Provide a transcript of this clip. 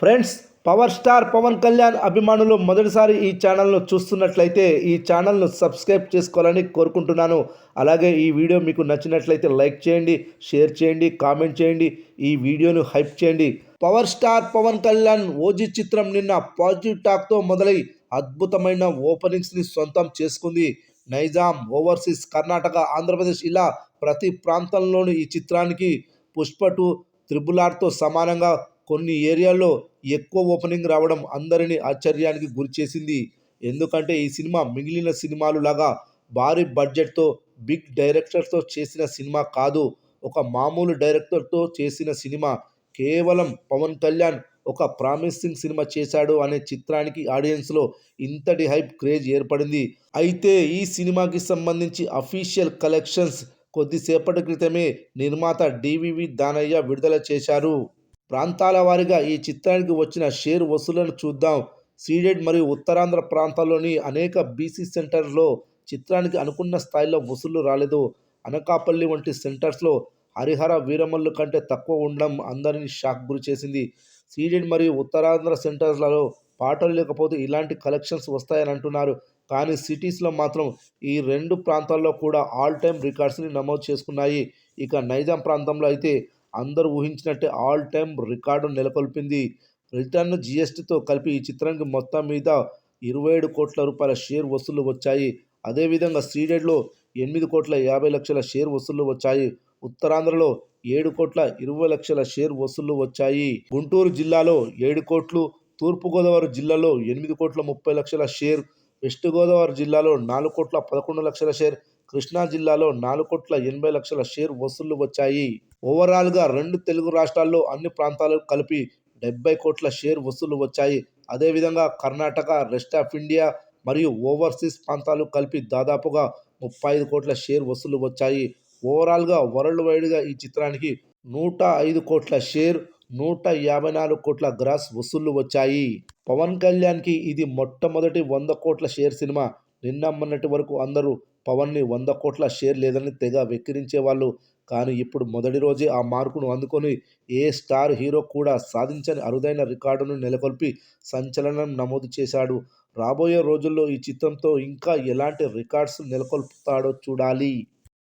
Friends, power star Pawan Kalyan అభిమానులు మొదటిసారి ఈ ఛానల్ను చూస్తున్నట్లయితే ఈ ఛానల్ను సబ్స్క్రైబ్ చేసుకోవాలని కోరుకుంటున్నాను. అలాగే ఈ వీడియో మీకు నచ్చినట్లయితే లైక్ చేయండి, షేర్ చేయండి, కామెంట్ చేయండి, ఈ వీడియోను హైప్ చేయండి. Power star Pawan Kalyan OG చిత్రం నిన్న పాజిటివ్ టాక్తో మొదలై అద్భుతమైన ఓపెనింగ్స్ని సొంతం చేసుకుంది. నైజాం, ఓవర్సీస్, కర్ణాటక, ఆంధ్రప్రదేశ్ ఇలా ప్రతి ప్రాంతంలోనూ ఈ చిత్రానికి పుష్ప 2, త్రిబుల్ ఆర్తో సమానంగా కొన్ని ఏరియాల్లో ఎక్కువ ఓపెనింగ్ రావడం అందరినీ ఆశ్చర్యానికి గురిచేసింది. ఎందుకంటే ఈ సినిమా మిగిలిన సినిమాలు లాగా భారీ బడ్జెట్తో బిగ్ డైరెక్టర్తో చేసిన సినిమా కాదు. ఒక మామూలు డైరెక్టర్తో చేసిన సినిమా. కేవలం పవన్ కళ్యాణ్ ఒక ప్రామిసింగ్ సినిమా చేశాడు అనే చిత్రానికి ఆడియన్స్లో ఇంతటి హైప్, క్రేజ్ ఏర్పడింది. అయితే ఈ సినిమాకి సంబంధించి అఫీషియల్ కలెక్షన్స్ కొద్దిసేపటి క్రితమే నిర్మాత డివివి దానయ్య విడుదల చేశారు. ప్రాంతాల వారీగా ఈ చిత్రానికి వచ్చిన షేర్ వసూళ్లను చూద్దాం. సీడెడ్ మరియు ఉత్తరాంధ్ర ప్రాంతాల్లోని అనేక బీసీ సెంటర్లో చిత్రానికి అనుకున్న స్థాయిలో వసూళ్లు రాలేదు. అనకాపల్లి వంటి సెంటర్స్లో హరిహర వీరమల్లు కంటే తక్కువ ఉండడం అందరినీ షాక్ గురిచేసింది. సీడెడ్ మరియు ఉత్తరాంధ్ర సెంటర్స్లలో పాటలు లేకపోతే ఇలాంటి కలెక్షన్స్ వస్తాయని అంటున్నారు. కానీ సిటీస్లో మాత్రం ఈ రెండు ప్రాంతాల్లో కూడా ఆల్ టైమ్ రికార్డ్స్ని నమోదు చేసుకున్నాయి. ఇక నైజాం ప్రాంతంలో అయితే అందరూ ఊహించినట్టే ఆల్ టైమ్ రికార్డు నెలకొల్పింది. రిటర్న్ జీఎస్టీతో కలిపి ఈ చిత్రానికి మొత్తం మీద 27 కోట్ల రూపాయల షేర్ వసూళ్లు వచ్చాయి. అదేవిధంగా సీడెడ్లో 8,50,00,000 షేర్ వసూళ్లు వచ్చాయి. ఉత్తరాంధ్రలో 7,20,00,000 షేర్ వసూళ్లు వచ్చాయి. గుంటూరు జిల్లాలో 7 కోట్లు, తూర్పుగోదావరి జిల్లాలో 8,30,00,000 షేర్, వెస్ట్ గోదావరి జిల్లాలో 4,11,00,000 షేర్, కృష్ణా జిల్లాలో 4,80,00,000 షేర్ వసూళ్లు వచ్చాయి. ఓవరాల్గా రెండు తెలుగు రాష్ట్రాల్లో అన్ని ప్రాంతాలకు కలిపి 70 కోట్ల షేర్ వసూళ్లు వచ్చాయి. అదేవిధంగా కర్ణాటక, రెస్ట్ ఆఫ్ ఇండియా మరియు ఓవర్సీస్ ప్రాంతాలు కలిపి దాదాపుగా 35 కోట్ల షేర్ వసూళ్లు వచ్చాయి. ఓవరాల్గా వరల్డ్ వైడ్గా ఈ చిత్రానికి 105 కోట్ల షేర్, 154 కోట్ల గ్రాస్ వసూళ్లు వచ్చాయి. పవన్ కళ్యాణ్కి ఇది మొట్టమొదటి 100 కోట్ల షేర్ సినిమా. నిన్న మొన్నటి వరకు అందరూ పవన్ని 100 కోట్ల షేర్ లేదని తెగ వెక్కిరించేవాళ్ళు. కానీ ఇప్పుడు మొదటి రోజే ఆ మార్కును అందుకొని ఏ స్టార్ హీరో కూడా సాధించని అరుదైన రికార్డును నెలకొల్పి సంచలనం నమోదు చేశాడు. రాబోయే రోజుల్లో ఈ చిత్రంతో ఇంకా ఎలాంటి రికార్డ్స్ నెలకొల్పుతాడో చూడాలి.